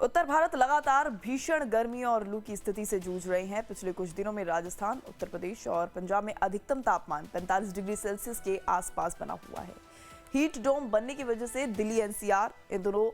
उत्तर भारत लगातार भीषण गर्मी और लू की स्थिति से जूझ रहे हैं। पिछले कुछ दिनों में राजस्थान, उत्तर प्रदेश और पंजाब में अधिकतम तापमान 45 डिग्री सेल्सियस के आसपास बना हुआ है। हीट डोम बनने की वजह से दिल्ली एनसीआर इन दोनों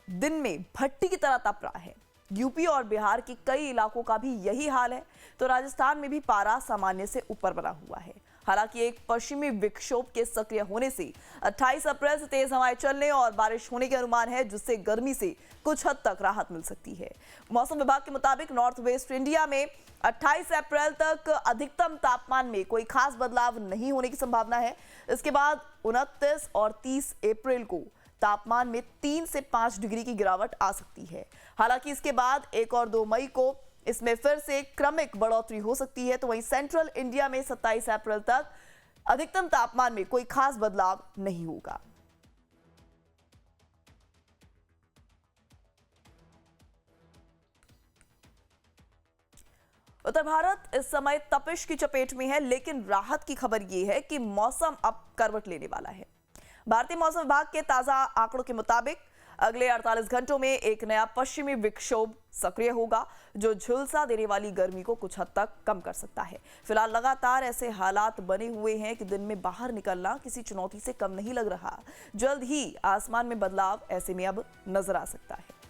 दिन में भट्टी की तरह तप रहा है। यूपी और बिहार के कई इलाकों का भी यही हाल है, तो राजस्थान में भी पारा सामान्य से ऊपर बना हुआ है। हालांकि एक पश्चिमी विक्षोभ के सक्रिय होने से 28 अप्रैल से तेज हवाएं चलने और बारिश होने के अनुमान है, जिससे गर्मी से कुछ हद तक राहत मिल सकती है। मौसम विभाग के मुताबिक नॉर्थ वेस्ट इंडिया में 28 अप्रैल तक अधिकतम तापमान में कोई खास बदलाव नहीं होने की संभावना है। इसके बाद 29 और 30 अप्रैल को तापमान में 3 से 5 डिग्री की गिरावट आ सकती है। हालांकि इसके बाद 1 और 2 मई को इसमें फिर से क्रमिक बढ़ोतरी हो सकती है। तो वहीं सेंट्रल इंडिया में 27 अप्रैल तक अधिकतम तापमान में कोई खास बदलाव नहीं होगा। उत्तर भारत इस समय तपिश की चपेट में है, लेकिन राहत की खबर यह है कि मौसम अब करवट लेने वाला है। भारतीय मौसम विभाग के ताजा आंकड़ों के मुताबिक अगले 48 घंटों में एक नया पश्चिमी विक्षोभ सक्रिय होगा, जो झुलसा देने वाली गर्मी को कुछ हद तक कम कर सकता है। फिलहाल लगातार ऐसे हालात बने हुए हैं कि दिन में बाहर निकलना किसी चुनौती से कम नहीं लग रहा। जल्द ही आसमान में बदलाव ऐसे में अब नजर आ सकता है।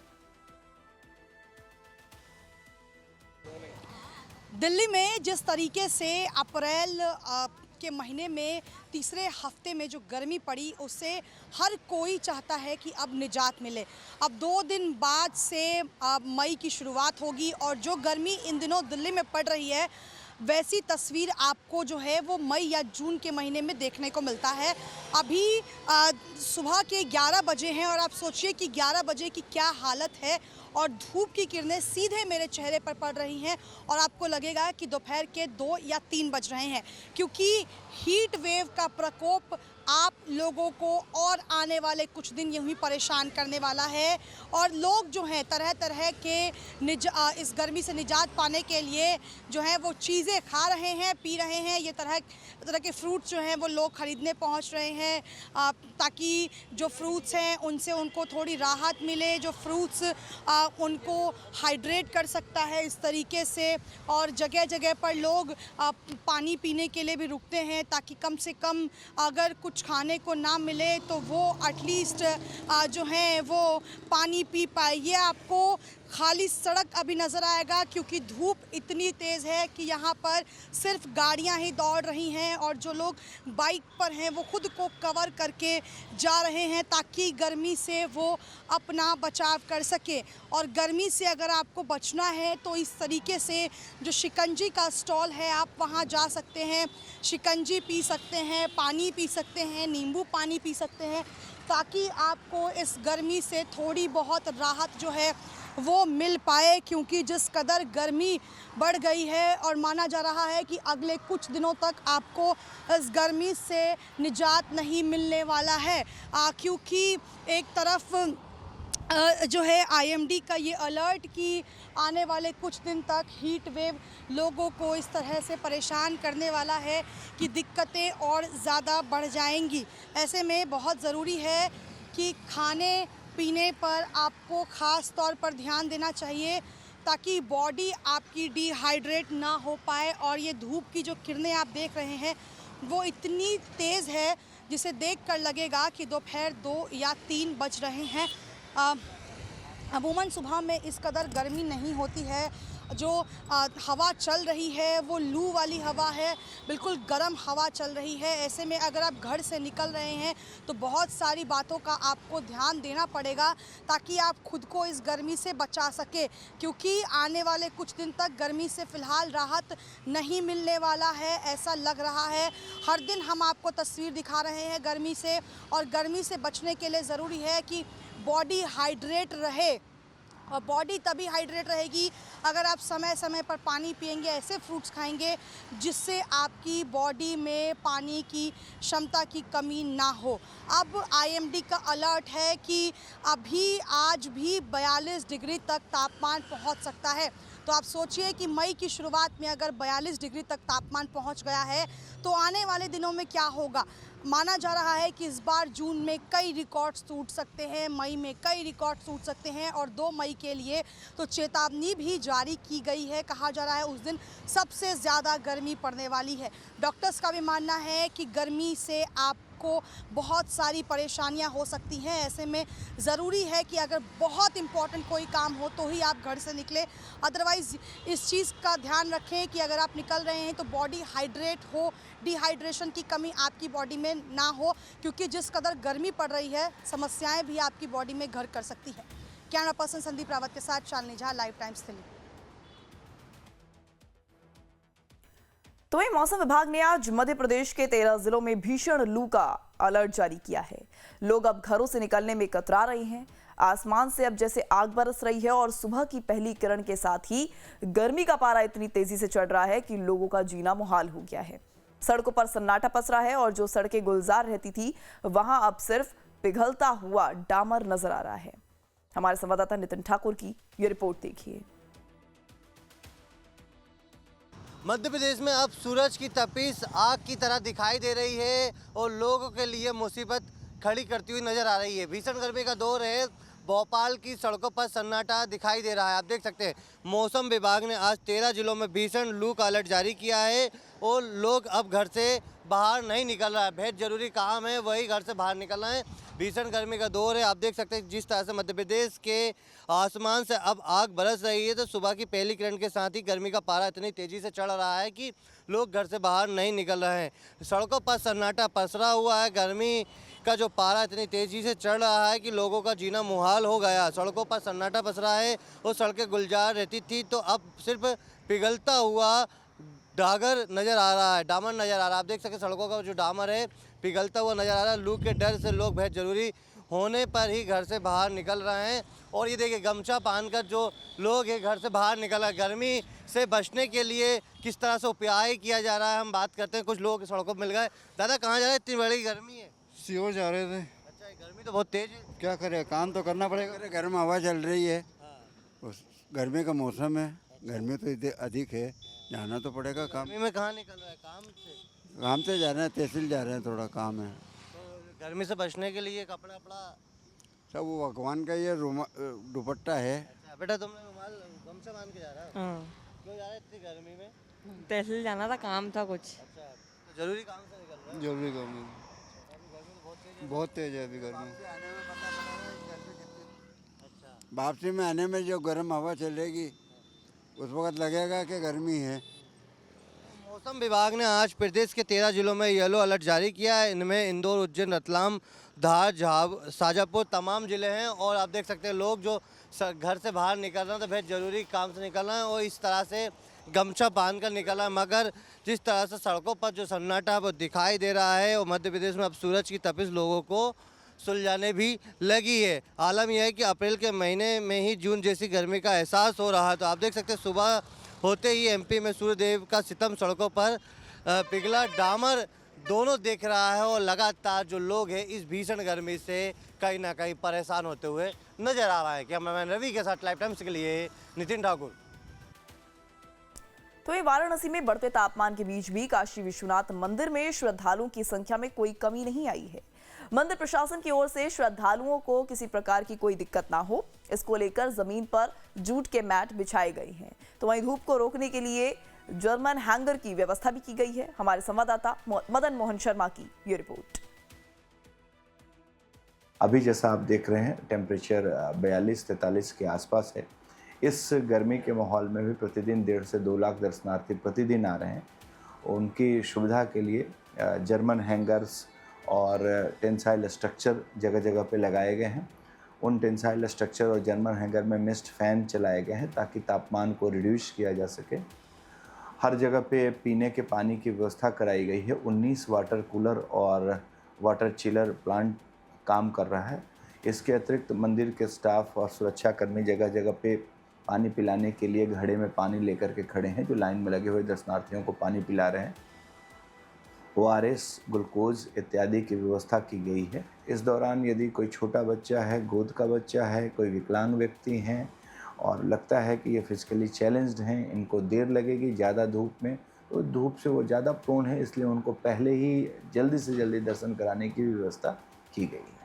दिल्ली में जिस तरीके से अप्रैल के महीने में तीसरे हफ्ते में जो गर्मी पड़ी, उससे हर कोई चाहता है कि अब निजात मिले। अब 2 दिन बाद से मई की शुरुआत होगी और जो गर्मी इन दिनों दिल्ली में पड़ रही है, वैसी तस्वीर आपको जो है वो मई या जून के महीने में देखने को मिलता है। अभी सुबह के 11 बजे हैं और आप सोचिए कि 11 बजे की क्या हालत है और धूप की किरणें सीधे मेरे चेहरे पर पड़ रही हैं और आपको लगेगा कि दोपहर के 2 या 3 बज रहे हैं, क्योंकि हीट वेव का प्रकोप आप लोगों को और आने वाले कुछ दिन यूं ही परेशान करने वाला है। और लोग जो हैं तरह तरह के इस गर्मी से निजात पाने के लिए जो है वो चीज़ें खा रहे हैं, पी रहे हैं। ये तरह के फ्रूट्स जो हैं वो लोग ख़रीदने पहुंच रहे हैं, ताकि जो फ्रूट्स हैं उनसे उनको थोड़ी राहत मिले, जो फ्रूट्स उनको हाइड्रेट कर सकता है इस तरीके से। और जगह जगह पर लोग पानी पीने के लिए भी रुकते हैं, ताकि कम से कम अगर कुछ खाने को ना मिले तो वो एटलीस्ट जो है वो पानी पी पाए। ये आपको खाली सड़क अभी नज़र आएगा, क्योंकि धूप इतनी तेज़ है कि यहाँ पर सिर्फ गाड़ियाँ ही दौड़ रही हैं और जो लोग बाइक पर हैं वो खुद को कवर करके जा रहे हैं, ताकि गर्मी से वो अपना बचाव कर सके। और गर्मी से अगर आपको बचना है तो इस तरीके से जो शिकंजी का स्टॉल है, आप वहाँ जा सकते हैं, शिकंजी पी सकते हैं, पानी पी सकते हैं, नींबू पानी पी सकते हैं, ताकि आपको इस गर्मी से थोड़ी बहुत राहत जो है वो मिल पाए। क्योंकि जिस कदर गर्मी बढ़ गई है और माना जा रहा है कि अगले कुछ दिनों तक आपको इस गर्मी से निजात नहीं मिलने वाला है, क्योंकि एक तरफ जो है आईएमडी का ये अलर्ट कि आने वाले कुछ दिन तक हीट वेव लोगों को इस तरह से परेशान करने वाला है कि दिक्कतें और ज़्यादा बढ़ जाएंगी। ऐसे में बहुत ज़रूरी है कि खाने पीने पर आपको ख़ास तौर पर ध्यान देना चाहिए, ताकि बॉडी आपकी डिहाइड्रेट ना हो पाए। और ये धूप की जो किरणें आप देख रहे हैं वो इतनी तेज़ है, जिसे देखकर लगेगा कि दोपहर 2 या 3 बज रहे हैं। अमूमन सुबह में इस कदर गर्मी नहीं होती है। जो हवा चल रही है वो लू वाली हवा है, बिल्कुल गर्म हवा चल रही है। ऐसे में अगर आप घर से निकल रहे हैं तो बहुत सारी बातों का आपको ध्यान देना पड़ेगा, ताकि आप खुद को इस गर्मी से बचा सके, क्योंकि आने वाले कुछ दिन तक गर्मी से फ़िलहाल राहत नहीं मिलने वाला है, ऐसा लग रहा है। हर दिन हम आपको तस्वीर दिखा रहे हैं गर्मी से, और गर्मी से बचने के लिए ज़रूरी है कि बॉडी हाइड्रेट रहे। और बॉडी तभी हाइड्रेट रहेगी अगर आप समय समय पर पानी पिएंगे, ऐसे फ्रूट्स खाएंगे जिससे आपकी बॉडी में पानी की क्षमता की कमी ना हो। अब आईएमडी का अलर्ट है कि अभी आज भी 42 डिग्री तक तापमान पहुंच सकता है। तो आप सोचिए कि मई की शुरुआत में अगर 42 डिग्री तक तापमान पहुंच गया है तो आने वाले दिनों में क्या होगा। माना जा रहा है कि इस बार जून में कई रिकॉर्ड्स टूट सकते हैं, मई में कई रिकॉर्ड्स टूट सकते हैं और 2 मई के लिए तो चेतावनी भी जारी की गई है। कहा जा रहा है उस दिन सबसे ज़्यादा गर्मी पड़ने वाली है। डॉक्टर्स का भी मानना है कि गर्मी से आपको बहुत सारी परेशानियां हो सकती हैं। ऐसे में ज़रूरी है कि अगर बहुत इम्पॉर्टेंट कोई काम हो तो ही आप घर से निकलें। अदरवाइज़ इस चीज़ का ध्यान रखें कि अगर आप निकल रहे हैं तो बॉडी हाइड्रेट हो, डिहाइड्रेशन की कमी आपकी बॉडी में ना हो, क्योंकि जिस कदर गर्मी पड़ रही है समस्याएं भी आपकी बॉडी में घर कर सकती है। कैमरा पर्सन संदीप रावत के साथ शालिनी झा, लाइव टाइम्स दिल्ली। तो वहीं मौसम विभाग ने आज मध्य प्रदेश के 13 जिलों में भीषण लू का अलर्ट जारी किया है। लोग अब घरों से निकलने में कतरा रहे हैं। आसमान से अब जैसे आग बरस रही है और सुबह की पहली किरण के साथ ही गर्मी का पारा इतनी तेजी से चढ़ रहा है कि लोगों का जीना मुहाल हो गया है। सड़कों पर सन्नाटा पसरा है और जो सड़कें गुलजार रहती थी वहां अब सिर्फ पिघलता हुआ डामर नजर आ रहा है। हमारे संवाददाता नितिन ठाकुर की ये रिपोर्ट देखिए। मध्य प्रदेश में अब सूरज की तपिश आग की तरह दिखाई दे रही है और लोगों के लिए मुसीबत खड़ी करती हुई नजर आ रही है। भीषण गर्मी का दौर है। भोपाल की सड़कों पर सन्नाटा दिखाई दे रहा है। आप देख सकते हैं मौसम विभाग ने आज 13 जिलों में भीषण लू का अलर्ट जारी किया है और लोग अब घर से बाहर नहीं निकल रहा है। बेहद जरूरी काम है वही घर से बाहर निकलना है। भीषण गर्मी का दौर है। आप देख सकते हैं जिस तरह से मध्य प्रदेश के आसमान से अब आग बरस रही है, तो सुबह की पहली किरण के साथ ही गर्मी का पारा इतनी तेज़ी से चढ़ रहा है कि लोग घर से बाहर नहीं निकल रहे हैं। सड़कों पर सन्नाटा पसरा हुआ है। गर्मी का जो पारा इतनी तेज़ी से चढ़ रहा है कि लोगों का जीना मुहाल हो गया। सड़कों पर सन्नाटा पसरा है और सड़कें गुलजार रहती थी तो अब सिर्फ पिघलता हुआ डागर नज़र आ रहा है, डामर नज़र आ रहा है। आप देख सकते सड़कों का जो डामर है पिघलता हुआ नज़र आ रहा है। लू के डर से लोग बेहद ज़रूरी होने पर ही घर से बाहर निकल रहे हैं। और ये देखिए गमछा बांधकर जो लोग हैं घर से बाहर निकल रहे हैं। गर्मी से बचने के लिए किस तरह से उपाय किया जा रहा है हम बात करते हैं। कुछ लोग सड़कों पर मिल गए। दादा कहाँ जा रहे हैं? इतनी बड़ी गर्मी है। सीओ जा रहे थे। अच्छा, ये गर्मी तो बहुत तेज़ है। क्या करें, काम तो करना पड़ेगा। अरे गर्म हवा चल रही है, उस गर्मी का मौसम है, गर्मी तो इतनी अधिक है, जाना तो पड़ेगा। काम गर्मी में कहाँ निकल रहा है? काम से जा रहे हैं, तहसील जा रहे हैं, थोड़ा काम है। तो गर्मी से बचने के लिए कपड़ा वपड़ा सब वो भगवान का ये दुपट्टा है। अच्छा, बेटा तुमने रुमाल गमछा बांध के जा रहा है? हाँ, क्यों जा रहा है इतनी गर्मी में? तहसील जाना था, काम था कुछ। अच्छा, तो जरूरी काम से निकल रहा है? जरूरी काम है, बहुत तेज है अभी गर्मी। अच्छा, वापसी में आने में जो गर्म हवा चलेगी उस वक्त लगेगा कि गर्मी है। मौसम विभाग ने आज प्रदेश के 13 जिलों में येलो अलर्ट जारी किया है। इनमें इंदौर, उज्जैन, रतलाम, धार, शाजापुर तमाम जिले हैं। और आप देख सकते हैं लोग जो घर से बाहर निकल रहे हैं तो बेहद ज़रूरी काम से निकल रहे हैं और इस तरह से गमछा बांध कर निकला है। मगर जिस तरह से सड़कों पर जो सन्नाटा वो दिखाई दे रहा है और मध्य प्रदेश में अब सूरज की तपिश लोगों को सुलझाने भी लगी है। आलम यह है कि अप्रैल के महीने में ही जून जैसी गर्मी का एहसास हो रहा है। तो आप देख सकते हैं सुबह होते ही एमपी में सूर्यदेव का सितम सड़कों पर पिघला डामर दोनों दिख रहा है और लगातार जो लोग हैं इस भीषण गर्मी से कहीं ना कहीं परेशान होते हुए नजर आ रहा है। कैमरामैन रवि के साथ लाइव टाइम्स के लिए नितिन ठाकुर। तो ये वाराणसी में बढ़ते तापमान के बीच भी काशी विश्वनाथ मंदिर में श्रद्धालुओं की संख्या में कोई कमी नहीं आई है। मंदिर प्रशासन की ओर से श्रद्धालुओं को किसी प्रकार की कोई दिक्कत ना हो, इसको लेकर जमीन पर जूट के मैट बिछाए गए हैं। तो वहीं धूप को रोकने के लिए जर्मन हैंगर की व्यवस्था भी की गई है। हमारे संवाददाता मदन मोहन शर्मा की ये रिपोर्ट। अभी जैसा आप देख रहे हैं टेम्परेचर 42-43 के आसपास है। इस गर्मी के माहौल में भी प्रतिदिन 1.5 से 2 लाख दर्शनार्थी प्रतिदिन आ रहे हैं। उनकी सुविधा के लिए जर्मन हैंगर्स और टेंसाइल स्ट्रक्चर जगह जगह पे लगाए गए हैं। उन टेंसाइल स्ट्रक्चर और जर्मन हैंगर में मिस्ट फैन चलाए गए हैं ताकि तापमान को रिड्यूस किया जा सके। हर जगह पे पीने के पानी की व्यवस्था कराई गई है। 19 वाटर कूलर और वाटर चिलर प्लांट काम कर रहा है। इसके अतिरिक्त मंदिर के स्टाफ और सुरक्षाकर्मी जगह जगह पे पानी पिलाने के लिए घड़े में पानी लेकर के खड़े हैं, जो लाइन में लगे हुए दर्शनार्थियों को पानी पिला रहे हैं। ORS, ग्लूकोज इत्यादि की व्यवस्था की गई है। इस दौरान यदि कोई छोटा बच्चा है, गोद का बच्चा है, कोई विकलांग व्यक्ति हैं और लगता है कि ये फिजिकली चैलेंज्ड हैं, इनको देर लगेगी ज़्यादा धूप में, तो धूप से वो ज़्यादा प्रोन है, इसलिए उनको पहले ही जल्दी से जल्दी दर्शन कराने की व्यवस्था की गई है।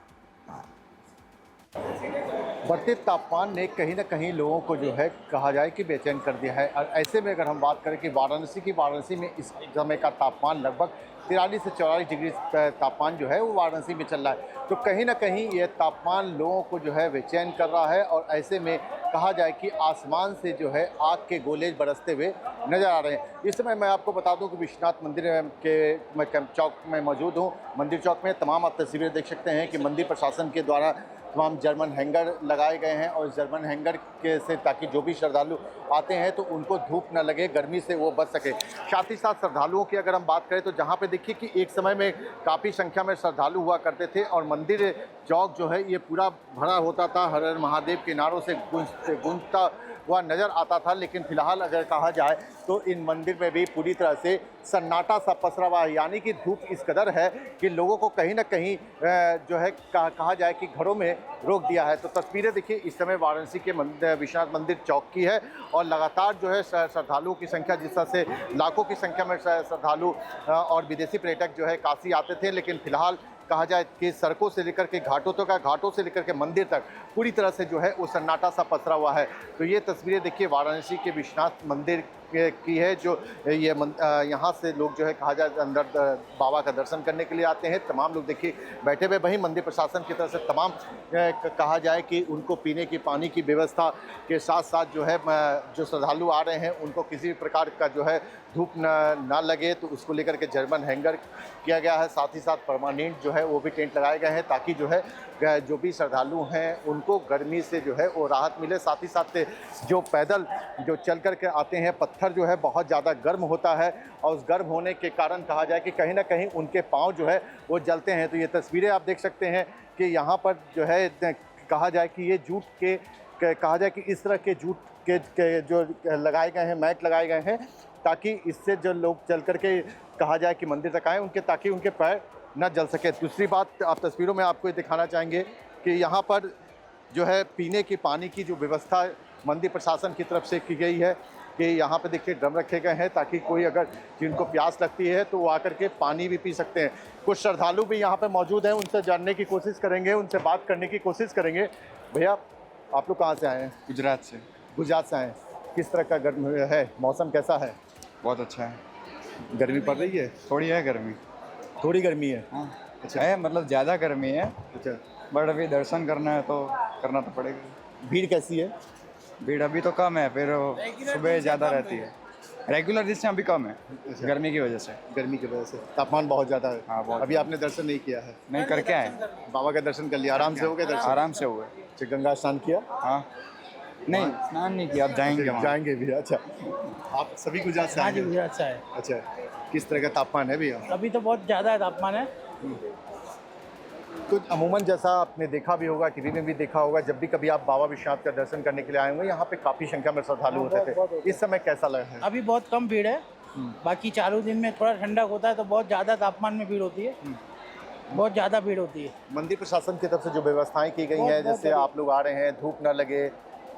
बढ़ते तापमान ने कहीं ना कहीं लोगों को जो है कहा जाए कि बेचैन कर दिया है। और ऐसे में अगर हम बात करें कि वाराणसी में इस समय का तापमान लगभग 43 से 44 डिग्री तापमान जो है वो वाराणसी में चल रहा है, तो कहीं ना कहीं ये तापमान लोगों को जो है बेचैन कर रहा है। और ऐसे में कहा जाए कि आसमान से जो है आग के गोले बरसते हुए नजर आ रहे हैं। इस समय मैं आपको बता दूं कि विश्वनाथ मंदिर के मैं चौक में मौजूद हूं। मंदिर चौक में तमाम आप तस्वीरें देख सकते हैं कि मंदिर प्रशासन के द्वारा तमाम जर्मन हैंगर लगाए गए हैं और जर्मन हैंगर के से ताकि जो भी श्रद्धालु आते हैं तो उनको धूप न लगे, गर्मी से वो बच सके। साथ ही साथ श्रद्धालुओं की अगर हम बात करें तो जहाँ पे देखिए कि एक समय में काफ़ी संख्या में श्रद्धालु हुआ करते थे और मंदिर चौक जो है ये पूरा भरा होता था, हर हर महादेव के नारों से गूंजता हुआ नज़र आता था। लेकिन फिलहाल अगर कहा जाए तो इन मंदिर में भी पूरी तरह से सन्नाटा सा पसरा हुआ है, यानी कि धूप इस कदर है कि लोगों को कहीं ना कहीं जो है कहा जाए कि घरों में रोक दिया है। तो तस्वीरें देखिए इस समय वाराणसी के विश्वनाथ मंदिर चौक की है और लगातार जो है श्रद्धालुओं की संख्या, जिस तरह से लाखों की संख्या में श्रद्धालु और विदेशी पर्यटक जो है काशी आते थे, लेकिन फिलहाल कहा जाए कि सड़कों से लेकर के घाटों से लेकर के मंदिर तक पूरी तरह से जो है वो सन्नाटा सा पसरा हुआ है। तो ये तस्वीरें देखिए वाराणसी के विश्वनाथ मंदिर की है, जो ये यहाँ से लोग जो है कहा जाए अंदर बाबा का दर्शन करने के लिए आते हैं। तमाम लोग देखिए बैठे हुए, वहीं मंदिर प्रशासन की तरफ से तमाम कहा जाए कि उनको पीने की पानी की व्यवस्था के साथ साथ जो है जो श्रद्धालु आ रहे हैं उनको किसी भी प्रकार का जो है धूप ना लगे तो उसको लेकर के जर्मन हैंगर किया गया है। साथ ही साथ परमानेंट जो है वो भी टेंट लगाए गए हैं ताकि जो है जो भी श्रद्धालु हैं उनको गर्मी से जो है वो राहत मिले। साथ ही साथ जो पैदल जो चल कर के आते हैं, पत्थर जो है बहुत ज़्यादा गर्म होता है और उस गर्म होने के कारण कहा जाए कि कहीं ना कहीं उनके पाँव जो है वो जलते हैं। तो ये तस्वीरें आप देख सकते हैं कि यहाँ पर जो है कहा जाए कि ये जूट के कहा जाए कि इस तरह के जूट के जो लगाए गए हैं, मैट लगाए गए हैं ताकि इससे जो लोग चल करके कहा जाए कि मंदिर तक आएँ उनके, ताकि उनके पैर न जल सके। दूसरी बात आप तस्वीरों में आपको ये दिखाना चाहेंगे कि यहाँ पर जो है पीने की पानी की जो व्यवस्था मंदिर प्रशासन की तरफ से की गई है कि यहाँ पे देखिए ड्रम रखे गए हैं ताकि कोई अगर जिनको प्यास लगती है तो वो आकर के पानी भी पी सकते हैं। कुछ श्रद्धालु भी यहाँ पे मौजूद हैं, उनसे जानने की कोशिश करेंगे, उनसे बात करने की कोशिश करेंगे। भैया आप लोग कहाँ से आए हैं? गुजरात से। गुजरात से आए। किस तरह का गर्म है, मौसम कैसा है? बहुत अच्छा है। गर्मी पड़ रही है? थोड़ी है गर्मी। थोड़ी गर्मी है? हाँ अच्छा है, मतलब ज़्यादा गर्मी है, अच्छा। बट अभी दर्शन करना है तो करना तो पड़ेगा। भीड़ कैसी है? भीड़ अभी तो कम है, फिर सुबह ज़्यादा रहती है। रेगुलर जिस टाइम अभी कम है गर्मी की वजह से। गर्मी की वजह से तापमान बहुत ज़्यादा है। हाँ, बहुत। अभी आपने दर्शन नहीं किया है? नहीं, करके आए। बाबा का दर्शन कर लिया, आराम से हो गए दर्शन? आराम से हुए। अच्छा, गंगा स्नान किया? हाँ नहीं, स्नान नहीं किया, अब जाएंगे वहाँ। जाएंगे भी। अच्छा, आप सभी गुजरात से हाँ आए जी, हैं? गुजरात से आए। अच्छा, किस तरह का तापमान है भैया? अभी तो बहुत ज़्यादा तापमान है। तो अमूमन जैसा आपने देखा भी होगा, टीवी में भी देखा होगा, जब भी कभी आप बाबा विश्वनाथ का दर्शन करने के लिए आए होंगे यहाँ पे काफ़ी संख्या में श्रद्धालु होते थे। इस समय कैसा लगा है? अभी बहुत कम भीड़ है। बाकी चारों दिन में थोड़ा ठंडक होता है तो बहुत ज़्यादा तापमान में भीड़ होती है, बहुत ज़्यादा भीड़ होती है। मंदिर प्रशासन की तरफ से जो व्यवस्थाएं की गई हैं, जैसे आप लोग आ रहे हैं, धूप न लगे,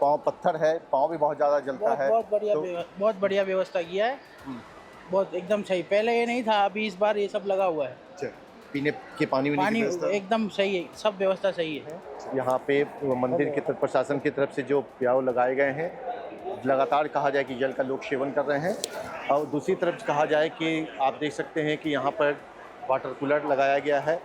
पाँव पत्थर है, पाँव भी बहुत ज़्यादा जलता है, बहुत बढ़िया व्यवस्था किया है, बहुत एकदम सही। पहले ये नहीं था, अभी इस बार ये सब लगा हुआ है। अच्छा, पीने के पानी की व्यवस्था एकदम सही है, सब व्यवस्था सही है। यहाँ पे मंदिर की तरफ प्रशासन की तरफ से जो प्याऊ लगाए गए हैं, लगातार कहा जाए कि जल का लोग सेवन कर रहे हैं। और दूसरी तरफ कहा जाए कि आप देख सकते हैं कि यहाँ पर वाटर कूलर लगाया गया है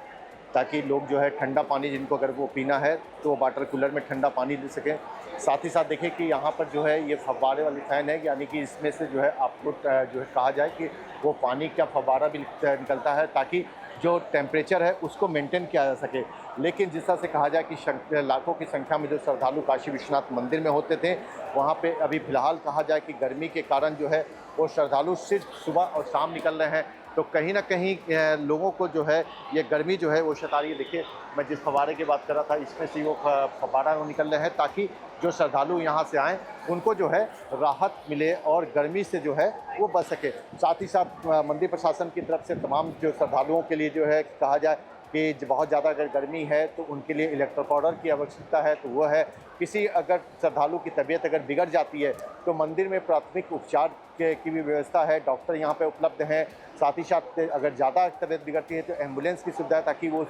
ताकि लोग जो है ठंडा पानी जिनको अगर वो पीना है तो वाटर कूलर में ठंडा पानी ले सकें। साथ ही साथ देखिए कि यहाँ पर जो है ये फव्वारे वाली फैन है, यानी कि इसमें से जो है आपको जो है कहा जाए कि वो पानी का फव्वारा भी निकलता है ताकि जो टेम्परेचर है उसको मेंटेन किया जा सके। लेकिन जिस तरह से कहा जाए कि लाखों की संख्या में जो श्रद्धालु काशी विश्वनाथ मंदिर में होते थे, वहाँ पे अभी फ़िलहाल कहा जाए कि गर्मी के कारण जो है वो श्रद्धालु सिर्फ सुबह और शाम निकल रहे हैं। तो कहीं ना कहीं लोगों को जो है ये गर्मी जो है वो सता रही है। देखिए मैं जिस फव्वारे की बात कर रहा था, इसमें से वो फव्वारा निकल रहे हैं ताकि जो श्रद्धालु यहाँ से आएँ उनको जो है राहत मिले और गर्मी से जो है वो बच सके। साथ ही साथ मंदिर प्रशासन की तरफ से तमाम जो श्रद्धालुओं के लिए जो है कहा जाए कि बहुत ज़्यादा अगर गर्मी है तो उनके लिए इलेक्ट्रो पाउडर की आवश्यकता है, तो वो है। किसी अगर श्रद्धालु की तबीयत अगर बिगड़ जाती है तो मंदिर में प्राथमिक उपचार की भी व्यवस्था है, डॉक्टर यहाँ पे उपलब्ध हैं। साथ ही साथ अगर ज़्यादा तबीयत बिगड़ती है तो एम्बुलेंस की सुविधा है, ताकि वो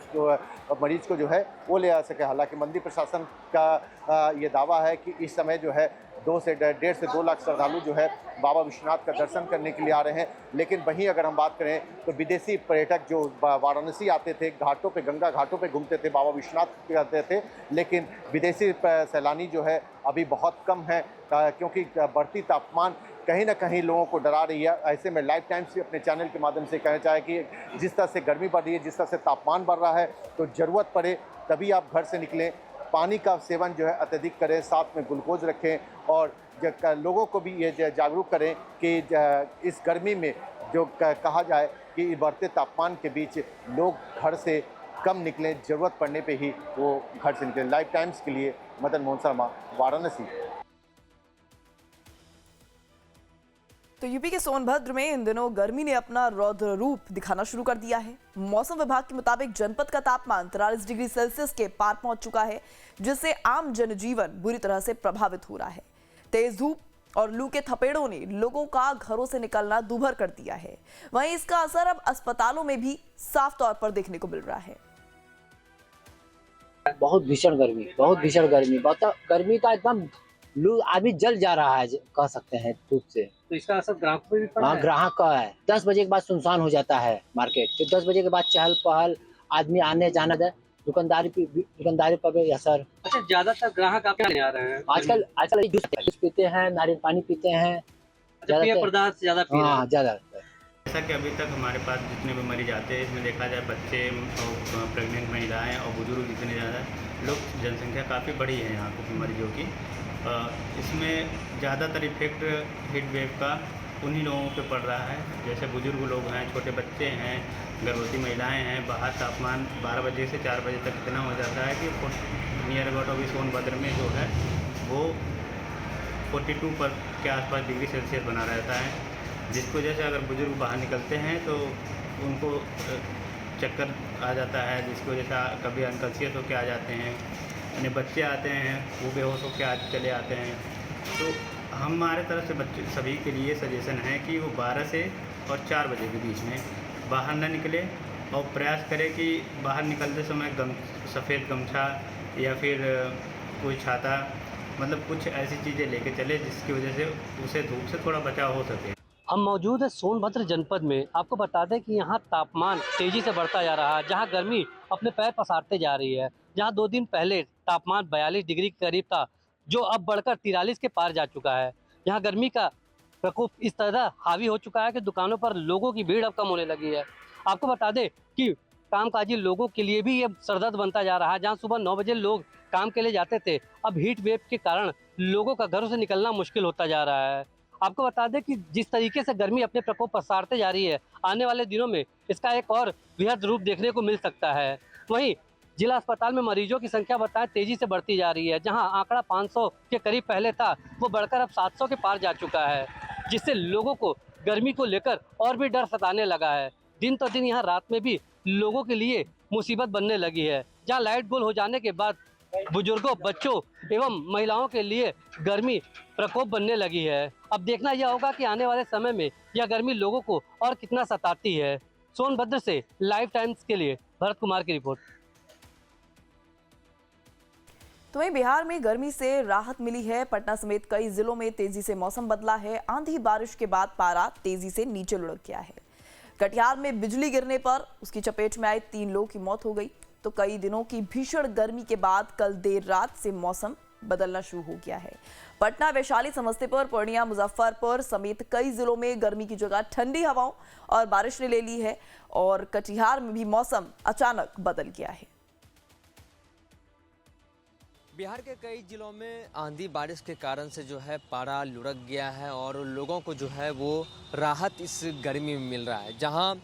मरीज़ को जो है वो ले आ सके। हालांकि मंदिर प्रशासन का ये दावा है कि इस समय जो है 1.5 से 2 लाख श्रद्धालु जो है बाबा विश्वनाथ का दर्शन करने के लिए आ रहे हैं। लेकिन वहीं अगर हम बात करें तो विदेशी पर्यटक जो वाराणसी आते थे, घाटों पे, गंगा घाटों पे घूमते थे, बाबा विश्वनाथ जाते थे, लेकिन विदेशी सैलानी जो है अभी बहुत कम है, क्योंकि बढ़ती तापमान कहीं ना कहीं लोगों को डरा रही है। ऐसे में लाइफ टाइम्स भी अपने चैनल के माध्यम से कहना चाहे कि जिस तरह से गर्मी बढ़ रही है, जिस तरह से तापमान बढ़ रहा है, तो ज़रूरत पड़े तभी आप घर से निकलें। पानी का सेवन जो है अत्यधिक करें, साथ में ग्लूकोज रखें और लोगों को भी ये जागरूक करें कि इस गर्मी में जो कहा जाए कि बढ़ते तापमान के बीच लोग घर से कम निकलें, ज़रूरत पड़ने पे ही वो घर से निकलें। लाइफ टाइम्स के लिए मदन मोहन शर्मा, वाराणसी। तो यूपी के सोनभद्र में इन दिनों गर्मी ने अपना रौद्र रूप दिखाना शुरू कर दिया है। मौसम विभाग के मुताबिक जनपद का तापमान 43 डिग्री सेल्सियस के पार पहुंच चुका है, जिससे आम जनजीवन बुरी तरह से प्रभावित हो रहा है। तेज धूप और लू के थपेड़ों ने लोगों का घरों से निकलना दूभर कर दिया है। वहीं इसका असर अब अस्पतालों में भी साफ तौर पर देखने को मिल रहा है। बहुत भीषण गर्मी, बहुत भीषण गर्मी, बहुत गर्मी का एकदम लू, आदमी जल जा रहा है, कह सकते हैं धूप से। तो इसका असर ग्राहकों पर भी पड़ा है? ग्राहक का है। 10 बजे के बाद सुनसान हो जाता है मार्केट, फिर 10 बजे के बाद चहल पहल, आदमी आने जाना, दुकानदारी पर भी असर। अच्छा, ज्यादातर ग्राहक आप क्या आ रहे हैं? आजकल जूस पीते हैं, नारियल पानी पीते हैं, पेय पदार्थ ज्यादा पी रहे हैं। हाँ, ज्यादा। जैसा कि अभी तक हमारे पास जितने भी मरीज आते हैं, इसमें देखा जाए बच्चे और प्रेग्नेंट महिलाएं और बुजुर्ग जितने ज़्यादा लोग, जनसंख्या काफ़ी बड़ी है यहाँ पे मरीजों की। इसमें ज़्यादातर इफेक्ट हीट वेव का उन्हीं लोगों पे पड़ रहा है, जैसे बुजुर्ग लोग हैं, छोटे बच्चे हैं, गर्भवती महिलाएं हैं। बाहर तापमान 12 बजे से 4 बजे तक इतना हो जाता है कि नियर अबाउट अभी सोनभद्र में जो है वो 42 के आसपास डिग्री सेल्सियस बना रहता है, जिसकी वजह से अगर बुजुर्ग बाहर निकलते हैं तो उनको चक्कर आ जाता है, जिसकी वजह से कभी अनकॉन्शियस होकर आ जाते हैं। यानी बच्चे आते हैं वो बेहोश होकर चले आते हैं। तो हमारे तरफ से बच्चे सभी के लिए सजेशन है कि वो 12 से और 4 बजे के बीच में बाहर न निकले और प्रयास करें कि बाहर निकलते समय सफ़ेद गमछा या फिर कोई छाता, मतलब कुछ ऐसी चीज़ें लेके चले जिसकी वजह से उसे धूप से थोड़ा बचाव हो सके। हम मौजूद है सोनभद्र जनपद में। आपको बता दें कि यहाँ तापमान तेजी से बढ़ता जा रहा है, जहाँ गर्मी अपने पैर पसारते जा रही है। जहाँ 2 दिन पहले तापमान 42 डिग्री के करीब था, जो अब बढ़कर 43 के पार जा चुका है। यहाँ गर्मी का प्रकोप इस तरह हावी हो चुका है कि दुकानों पर लोगों की भीड़ अब कम होने लगी है। आपको बता दें कि कामकाजी लोगों के लिए भी ये सरदर्द बनता जा रहा है। जहाँ सुबह 9 बजे लोग काम के लिए जाते थे, अब हीट वेव के कारण लोगों का घरों से निकलना मुश्किल होता जा रहा है। आपको बता दें कि जिस तरीके से गर्मी अपने प्रकोप पसारते जा रही है, आने वाले दिनों में इसका एक और वृहद रूप देखने को मिल सकता है। वहीं जिला अस्पताल में मरीजों की संख्या बताएं तेजी से बढ़ती जा रही है। जहां आंकड़ा 500 के करीब पहले था, वो बढ़कर अब 700 के पार जा चुका है, जिससे लोगों को गर्मी को लेकर और भी डर सताने लगा है। दिन तो दिन यहाँ रात में भी लोगों के लिए मुसीबत बनने लगी है। जहाँ लाइट गुल हो जाने के बाद बुजुर्गों, बच्चों एवं महिलाओं के लिए गर्मी प्रकोप बनने लगी है। अब देखना यह होगा कि आने वाले समय में यह गर्मी लोगों को और कितना सताती है। सोनभद्र से लाइव टाइम्स के लिए भरत कुमार की रिपोर्ट। तो वहीं बिहार में गर्मी से राहत मिली है। पटना समेत कई जिलों में तेजी से मौसम बदला है। आंधी बारिश के बाद पारा तेजी से नीचे लुढ़क गया है। कटिहार में बिजली गिरने पर उसकी चपेट में आए 3 लोगों की मौत हो गई। तो कई दिनों की भीषण गर्मी के बाद कल देर रात से मौसम बदलना शुरू हो गया है। पटना, वैशाली, समस्तीपुर, पूर्णिया, मुजफ्फरपुर समेत कई जिलों में गर्मी की जगह ठंडी हवाओं और बारिश ने ले ली है और कटिहार में भी मौसम अचानक बदल गया है। बिहार के कई जिलों में आंधी बारिश के कारण से जो है पारा लुढ़क गया है और लोगों को जो है वो राहत इस गर्मी में मिल रहा है। जहां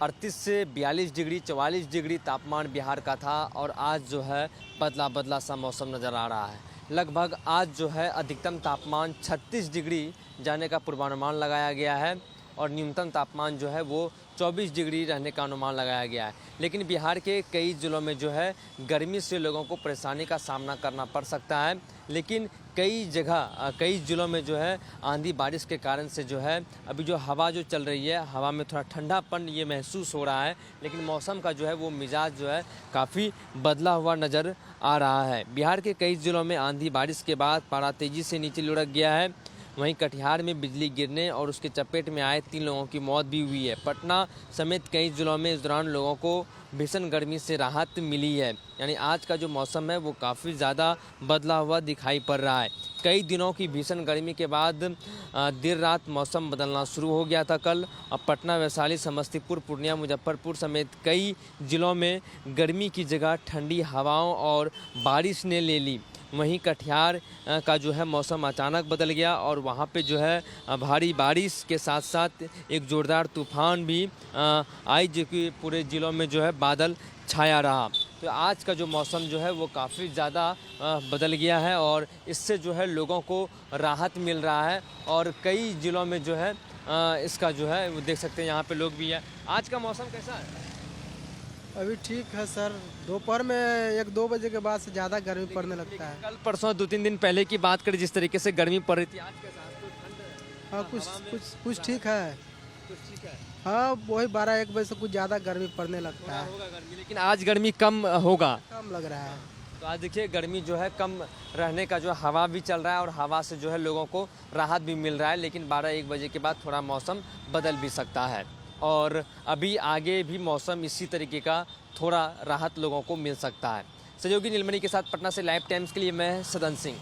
38 से 42 डिग्री 44 डिग्री तापमान बिहार का था और आज जो है बदला बदला सा मौसम नज़र आ रहा है। लगभग आज जो है अधिकतम तापमान 36 डिग्री जाने का पूर्वानुमान लगाया गया है। और न्यूनतम तापमान जो है वो 24 डिग्री रहने का अनुमान लगाया गया है। लेकिन बिहार के कई ज़िलों में जो है गर्मी से लोगों को परेशानी का सामना करना पड़ सकता है। लेकिन कई जगह कई ज़िलों में जो है आंधी बारिश के कारण से जो है अभी जो हवा जो चल रही है, हवा में थोड़ा ठंडापन ये महसूस हो रहा है। लेकिन मौसम का जो है वो मिजाज जो है काफ़ी बदला हुआ नज़र आ रहा है। बिहार के कई ज़िलों में आंधी बारिश के बाद पारा तेज़ी से नीचे लुढ़क गया है। वहीं कटिहार में बिजली गिरने और उसके चपेट में आए 3 लोगों की मौत भी हुई है। पटना समेत कई ज़िलों में इस दौरान लोगों को भीषण गर्मी से राहत मिली है। यानी आज का जो मौसम है वो काफ़ी ज़्यादा बदला हुआ दिखाई पड़ रहा है। कई दिनों की भीषण गर्मी के बाद देर रात मौसम बदलना शुरू हो गया था कल। अब पटना, वैशाली, समस्तीपुर, पूर्णिया, मुजफ्फरपुर समेत कई ज़िलों में गर्मी की जगह ठंडी हवाओं और बारिश ने ले ली। वहीं कटिहार का जो है मौसम अचानक बदल गया और वहाँ पे जो है भारी बारिश के साथ साथ एक ज़ोरदार तूफान भी आई, जो कि पूरे ज़िलों में जो है बादल छाया रहा। तो आज का जो मौसम जो है वो काफ़ी ज़्यादा बदल गया है और इससे जो है लोगों को राहत मिल रहा है। और कई ज़िलों में जो है इसका जो है वो देख सकते हैं, यहाँ पे लोग भी हैं। आज का मौसम कैसा है? अभी ठीक है सर, दोपहर में 1-2 बजे के बाद से ज़्यादा गर्मी पड़ने लगता है। कल परसों 2-3 दिन पहले की बात करें जिस तरीके से गर्मी पड़ रही थी, आज के साथ हाँ कुछ ठीक है। हाँ वही 12-1 बजे से कुछ ज़्यादा गर्मी पड़ने लगता है। होगा गर्मी, लेकिन आज गर्मी कम होगा, कम लग रहा है। तो आज देखिए गर्मी जो है कम रहने का जो हवा भी चल रहा है और हवा से जो है लोगों को राहत भी मिल रहा है। लेकिन 12-1 बजे के बाद थोड़ा मौसम बदल भी सकता है और अभी आगे भी मौसम इसी तरीके का थोड़ा राहत लोगों को मिल सकता है। सहयोगी नीलमणि के साथ पटना से लाइव टाइम्स के लिए मैं सदन सिंह।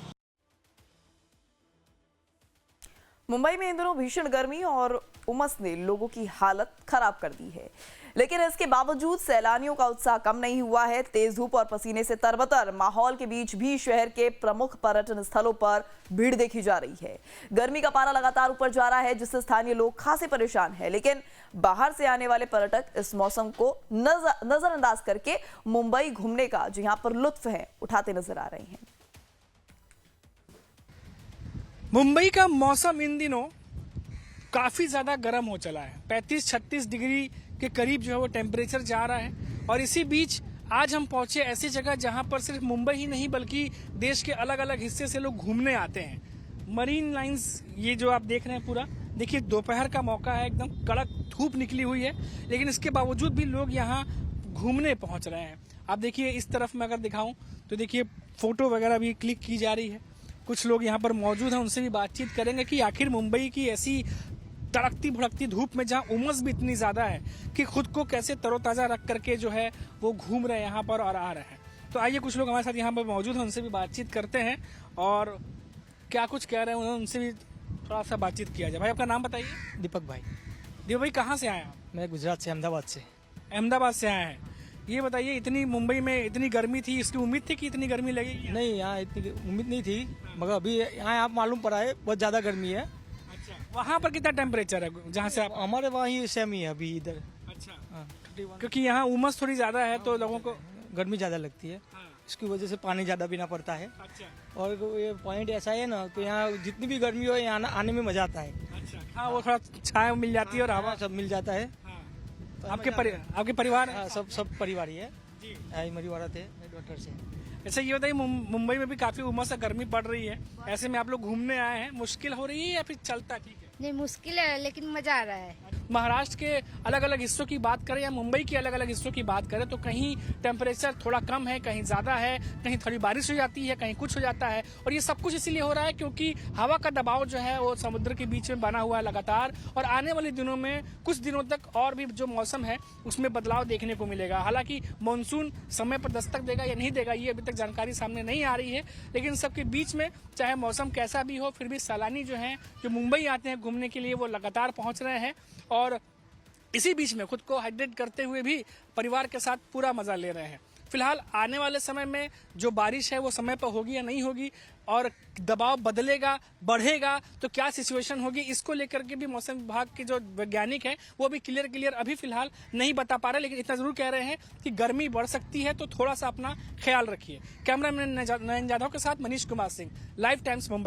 मुंबई में इन दिनों भीषण गर्मी और उमस ने लोगों की हालत खराब कर दी है, लेकिन इसके बावजूद सैलानियों का उत्साह कम नहीं हुआ है। तेज धूप और पसीने से तरबतर माहौल के बीच भी शहर के प्रमुख पर्यटन स्थलों पर भीड़ देखी जा रही है। गर्मी का पारा लगातार ऊपर जा रहा है, जिससे स्थानीय लोग खासे परेशान हैं। लेकिन बाहर से आने वाले पर्यटक इस मौसम को नजरअंदाज करके मुंबई घूमने का जो यहाँ पर लुत्फ है उठाते नजर आ रहे हैं। मुंबई का मौसम इन दिनों काफ़ी ज़्यादा गर्म हो चला है। 35-36 डिग्री के करीब जो है वो टेम्परेचर जा रहा है। और इसी बीच आज हम पहुंचे ऐसी जगह जहां पर सिर्फ मुंबई ही नहीं बल्कि देश के अलग अलग हिस्से से लोग घूमने आते हैं। मरीन लाइंस ये जो आप देख रहे हैं पूरा, देखिए दोपहर का मौका है, एकदम कड़क धूप निकली हुई है, लेकिन इसके बावजूद भी लोग यहाँ घूमने पहुँच रहे हैं। आप देखिए इस तरफ में अगर दिखाऊँ तो देखिए फ़ोटो वगैरह भी क्लिक की जा रही है। कुछ लोग यहाँ पर मौजूद हैं, उनसे भी बातचीत करेंगे कि आखिर मुंबई की ऐसी तड़कती भड़कती धूप में जहाँ उमस भी इतनी ज़्यादा है कि खुद को कैसे तरोताज़ा रख करके जो है वो घूम रहे हैं यहाँ पर और आ रहे हैं। तो आइए कुछ लोग हमारे साथ यहाँ पर मौजूद हैं, उनसे भी बातचीत करते हैं और क्या कुछ कह रहे हैं उनसे भी थोड़ा सा बातचीत किया जाए। भाई आपका नाम बताइए। दीपक भाई। दीपक भाई कहाँ से आए हैं? मैं गुजरात से, अहमदाबाद से। अहमदाबाद से आए हैं। ये बताइए इतनी मुंबई में इतनी गर्मी थी, इसकी उम्मीद थी कि इतनी गर्मी लगेगी? नहीं, यहाँ इतनी उम्मीद नहीं थी, मगर अभी यहाँ आप मालूम पड़ा है बहुत ज़्यादा गर्मी है। अच्छा, वहाँ पर कितना टेम्परेचर है जहाँ से आप? हमारे वहाँ ही सेम ही है अभी इधर। अच्छा, क्योंकि यहाँ उमस थोड़ी ज़्यादा है तो लोगों को गर्मी ज़्यादा लगती है, इसकी वजह से पानी ज़्यादा पीना पड़ता है। अच्छा। और ये पॉइंट ऐसा है ना तो यहाँ जितनी भी गर्मी हो यहाँ आने में मज़ा आता है। अच्छा, हाँ वो थोड़ा छाया मिल जाती है और हवा सब मिल जाता है। तो आपके परिवार? सब परिवार ही है, परिवार थे डॉक्टर से। ऐसा ये बताइए मुंबई में भी काफी उमस गर्मी पड़ रही है, ऐसे में आप लोग घूमने आए हैं, मुश्किल हो रही है या फिर चलता ठीक है? नहीं मुश्किल है लेकिन मजा आ रहा है। महाराष्ट्र के अलग अलग हिस्सों की बात करें या मुंबई के अलग अलग हिस्सों की बात करें तो कहीं टेम्परेचर थोड़ा कम है, कहीं ज़्यादा है, कहीं थोड़ी बारिश हो जाती है, कहीं कुछ हो जाता है। और ये सब कुछ इसीलिए हो रहा है क्योंकि हवा का दबाव जो है वो समुद्र के बीच में बना हुआ है लगातार, और आने वाले दिनों में कुछ दिनों तक और भी जो मौसम है उसमें बदलाव देखने को मिलेगा। हालांकि मानसून समय पर दस्तक देगा या नहीं देगा ये अभी तक जानकारी सामने नहीं आ रही है, लेकिन सबके बीच में चाहे मौसम कैसा भी हो फिर भी सैलानी जो हैं जो मुंबई आते हैं घूमने के लिए वो लगातार पहुंच रहे हैं और इसी बीच में खुद को हाइड्रेट करते हुए भी परिवार के साथ पूरा मजा ले रहे हैं। फिलहाल आने वाले समय में जो बारिश है वो समय पर होगी या नहीं होगी और दबाव बदलेगा बढ़ेगा तो क्या सिचुएशन होगी, इसको लेकर के भी मौसम विभाग के जो वैज्ञानिक हैं वो भी क्लियर अभी फिलहाल नहीं बता पा रहे, लेकिन इतना जरूर कह रहे हैं कि गर्मी बढ़ सकती है तो थोड़ा सा अपना ख्याल रखिए। कैमरामैन नयन जाधव के साथ मनीष कुमार सिंह, लाइव टाइम्स मुंबई।